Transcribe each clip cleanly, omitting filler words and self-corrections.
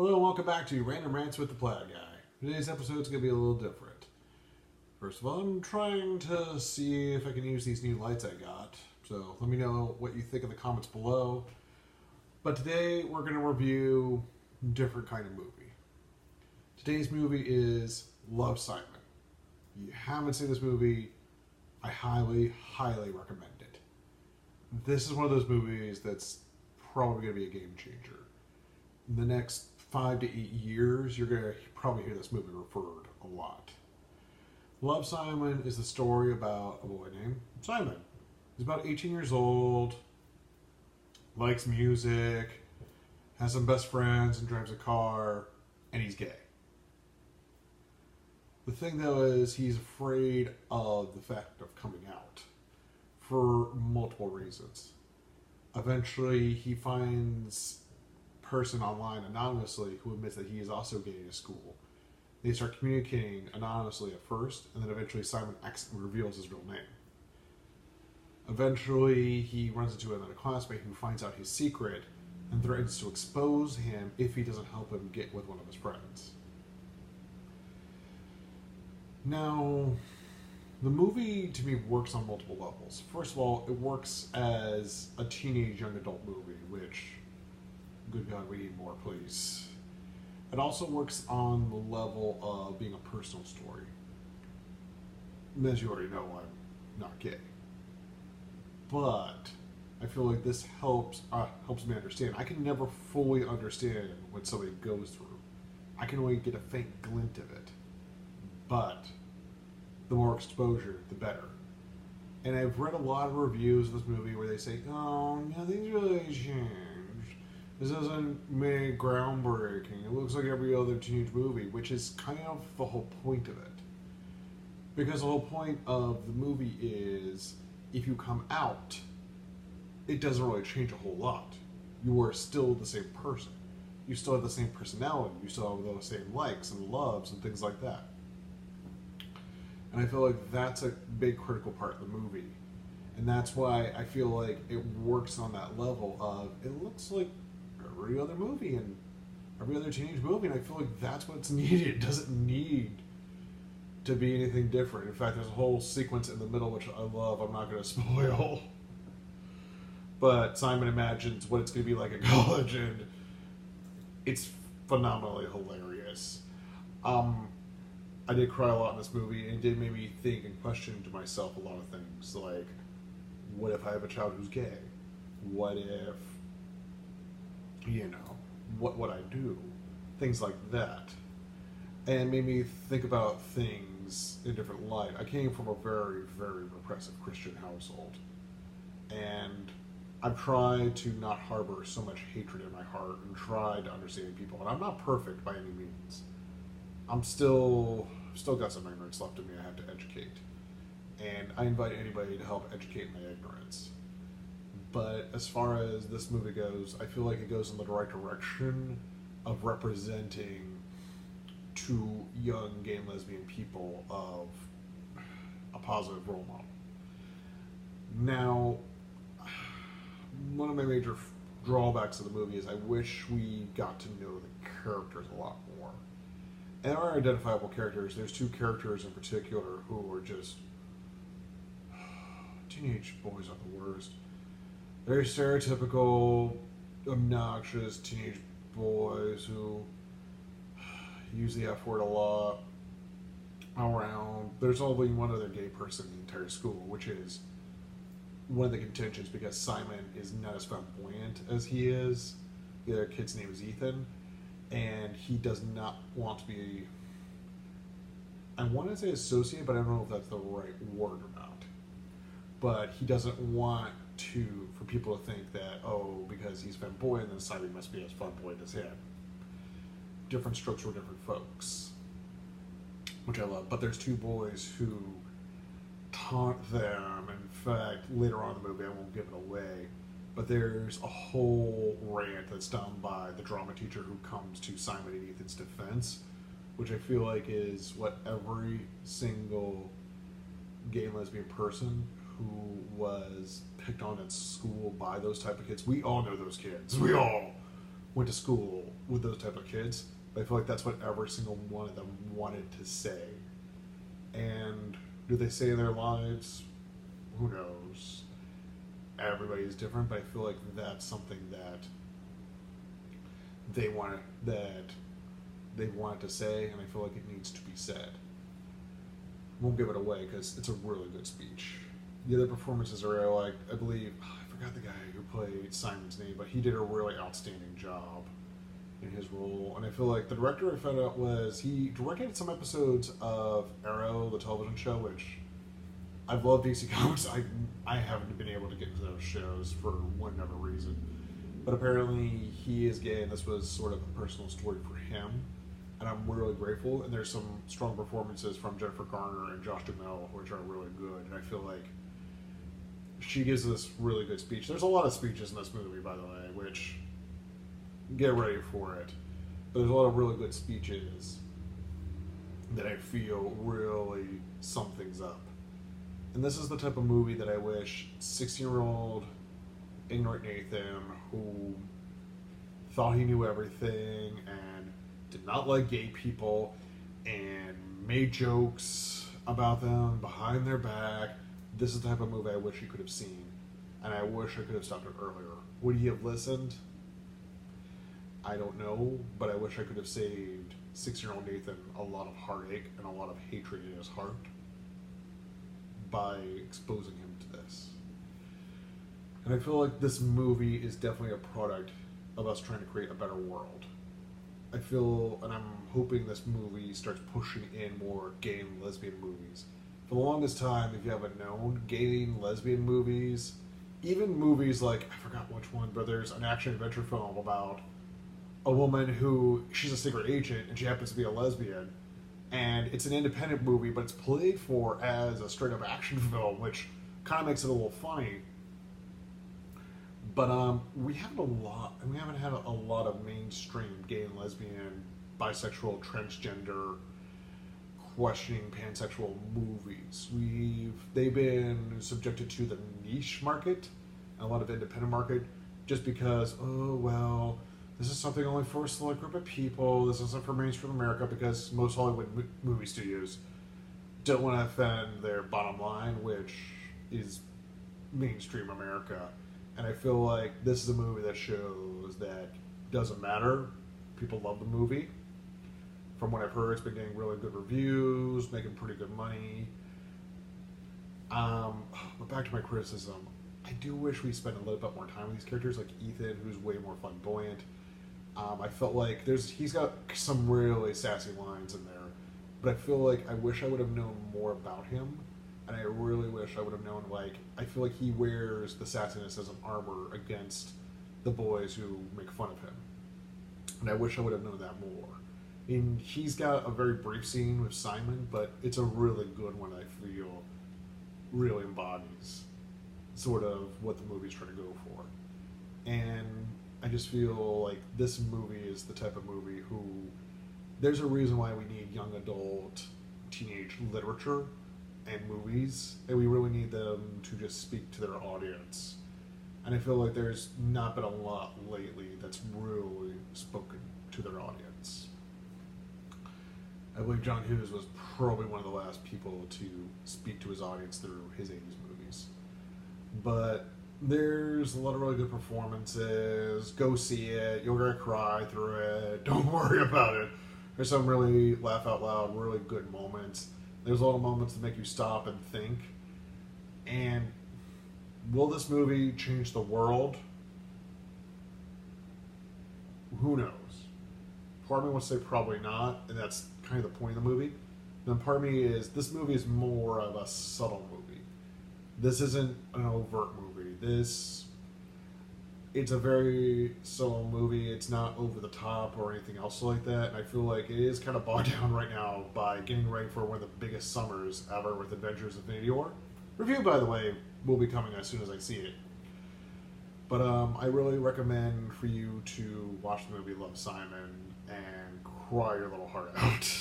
Hello and welcome back to Random Rants with the Plaid Guy. Today's episode is going to be a little different. First of all, I'm trying to see if I can use these new lights I got. So let me know what you think in the comments below. But today we're going to review a different kind of movie. Today's movie is Love, Simon. If you haven't seen this movie, I highly, highly recommend it. This is one of those movies that's probably going to be a game changer. In the next 5 to 8 years, you're going to probably hear this movie referred a lot. Love, Simon is the story about a boy named Simon. He's about 18 years old, likes music, has some best friends and drives a car, and he's gay. The thing though is he's afraid of the fact of coming out for multiple reasons. Eventually he finds person online anonymously who admits that he is also gay in his school. They start communicating anonymously at first, and then eventually Simon reveals his real name. Eventually he runs into another classmate who finds out his secret and threatens to expose him if he doesn't help him get with one of his friends. Now, the movie to me works on multiple levels. First of all, it works as a teenage young adult movie, which, good God, we need more, please. It also works on the level of being a personal story. And as you already know, I'm not gay. But I feel like this helps me understand. I can never fully understand what somebody goes through. I can only get a faint glint of it. But the more exposure, the better. And I've read a lot of reviews of this movie where they say, oh, nothing's really changed. This isn't made groundbreaking. It looks like every other teenage movie, which is kind of the whole point of it. Because the whole point of the movie is, if you come out, it doesn't really change a whole lot. You are still the same person. You still have the same personality. You still have those same likes and loves and things like that. And I feel like that's a big critical part of the movie. And that's why I feel like it works on that level of, it looks like every other movie and every other teenage movie, and I feel like that's what's needed. It doesn't need to be anything different. In fact, there's a whole sequence in the middle which I love. I'm not going to spoil. But Simon imagines what it's going to be like at college, and it's phenomenally hilarious. I did cry a lot in this movie, and it did make me think and question to myself a lot of things, like, what if I have a child who's gay? What if, what would I do? Things like that. And made me think about things in a different light. I came from a very, very repressive Christian household, and I've tried to not harbor so much hatred in my heart and try to understand people. And I'm not perfect by any means. I'm still got some ignorance left in me I have to educate. And I invite anybody to help educate my ignorance. But as far as this movie goes, I feel like it goes in the right direction of representing two young gay and lesbian people of a positive role model. Now, one of my major drawbacks of the movie is I wish we got to know the characters a lot more. And there are identifiable characters. There's two characters in particular who are just... teenage boys are the worst. Very stereotypical, obnoxious teenage boys who use the F word a lot around. There's only one other gay person in the entire school, which is one of the contentions because Simon is not as flamboyant as he is. The other kid's name is Ethan. And he does not want to be, I want to say associate, but I don't know if that's the right word or not. But he doesn't want for people to think that, oh, because he's flamboyant, then Simon must be as flamboyant as him. Different strokes for different folks, which I love. But there's two boys who taunt them. In fact, later on in the movie, I won't give it away, but there's a whole rant that's done by the drama teacher who comes to Simon and Ethan's defense, which I feel like is what every single gay and lesbian person who was picked on at school by those type of kids, we all know those kids. We all went to school with those type of kids, but I feel like that's what every single one of them wanted to say. And do they say in their lives? Who knows? Everybody's different, but I feel like that's something that they wanted to say, and I feel like it needs to be said. Won't give it away because it's a really good speech. The other performances are like, I believe, I forgot the guy who played Simon's name, but he did a really outstanding job in his role. And I feel like the director I found out was he directed some episodes of Arrow, the television show, which I've loved DC Comics. I haven't been able to get into those shows for whatever reason. But apparently he is gay, and this was sort of a personal story for him. And I'm really grateful. And there's some strong performances from Jennifer Garner and Josh Duhamel, which are really good. And I feel like she gives this really good speech. There's a lot of speeches in this movie, by the way, which, get ready for it. But there's a lot of really good speeches that I feel really sum things up. And this is the type of movie that I wish 16-year-old ignorant Nathan, who thought he knew everything and did not like gay people and made jokes about them behind their back, this is the type of movie I wish he could have seen. And I wish I could have stopped it earlier. Would he have listened? I don't know, but I wish I could have saved 6-year-old Nathan a lot of heartache and a lot of hatred in his heart by exposing him to this. And I feel like this movie is definitely a product of us trying to create a better world. I feel, and I'm hoping this movie starts pushing in more gay and lesbian movies. For the longest time, if you haven't known, gay and lesbian movies, even movies like, I forgot which one, but there's an action-adventure film about a woman who, she's a secret agent, and she happens to be a lesbian. And it's an independent movie, but it's played for as a straight-up action film, which kind of makes it a little funny. But we haven't had a lot of mainstream gay and lesbian, bisexual, transgender, questioning pansexual movies. They've been subjected to the niche market, and a lot of independent market, just because, oh well, this is something only for a select group of people. This isn't for mainstream America, because most Hollywood movie studios don't want to offend their bottom line, which is mainstream America. And I feel like this is a movie that shows that doesn't matter. People love the movie. From what I've heard, it's been getting really good reviews, making pretty good money. But back to my criticism, I do wish we spent a little bit more time with these characters, like Ethan, who's way more flamboyant. I felt like he's got some really sassy lines in there, but I feel like I wish I would have known more about him. And I really wish I would have known, I feel like he wears the sassiness as an armor against the boys who make fun of him. And I wish I would have known that more. I mean, he's got a very brief scene with Simon, but it's a really good one, I feel, really embodies sort of what the movie's trying to go for. And I just feel like this movie is the type of movie who, there's a reason why we need young adult, teenage literature and movies, and we really need them to just speak to their audience. And I feel like there's not been a lot lately that's really spoken to their audience. I believe John Hughes was probably one of the last people to speak to his audience through his 80s movies. But there's a lot of really good performances. Go see it. You're going to cry through it. Don't worry about it. There's some really laugh out loud, really good moments. There's a lot of moments that make you stop and think. And will this movie change the world? Who knows? Part of me wants to say probably not, and that's kind of the point of the movie. Then part of me is, this movie is more of a subtle movie. This isn't an overt movie. It's a very subtle movie. It's not over the top or anything else like that. And I feel like it is kind of bogged down right now by getting ready for one of the biggest summers ever with Avengers: Infinity War. Review, by the way, will be coming as soon as I see it. But I really recommend for you to watch the movie Love, Simon and cry your little heart out.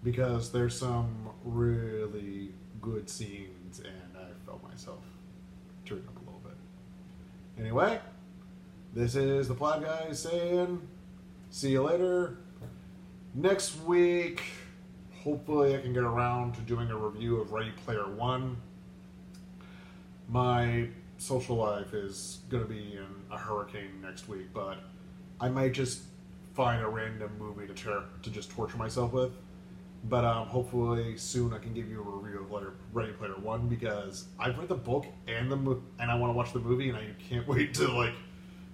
Because there's some really good scenes, and I felt myself tearing up a little bit. Anyway, This is the Plaid Guy saying, see you later. Next week, hopefully I can get around to doing a review of Ready Player One. My social life is going to be in a hurricane next week, but I might just find a random movie to just torture myself with. But hopefully soon I can give you a review of Ready Player One, because I've read the book and I want to watch the movie, and I can't wait to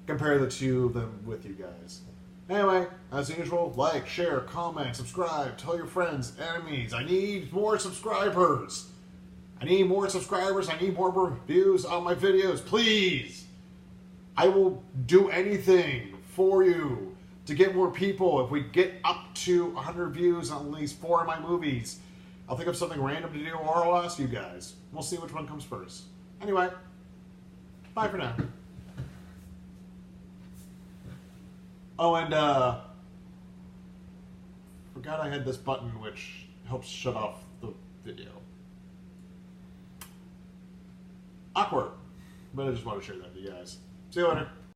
compare the two of them with you guys. Anyway, as usual, like, share, comment, subscribe, tell your friends, enemies. I need more subscribers. I need more subscribers. I need more reviews on my videos. Please. I will do anything for you to get more people. If we get up to 100 views on at least 4 of my movies, I'll think of something random to do, or I'll ask you guys. We'll see which one comes first. Anyway, bye for now. Oh, and forgot I had this button which helps shut off the video. Awkward, but I just want to share that with you guys. See you later.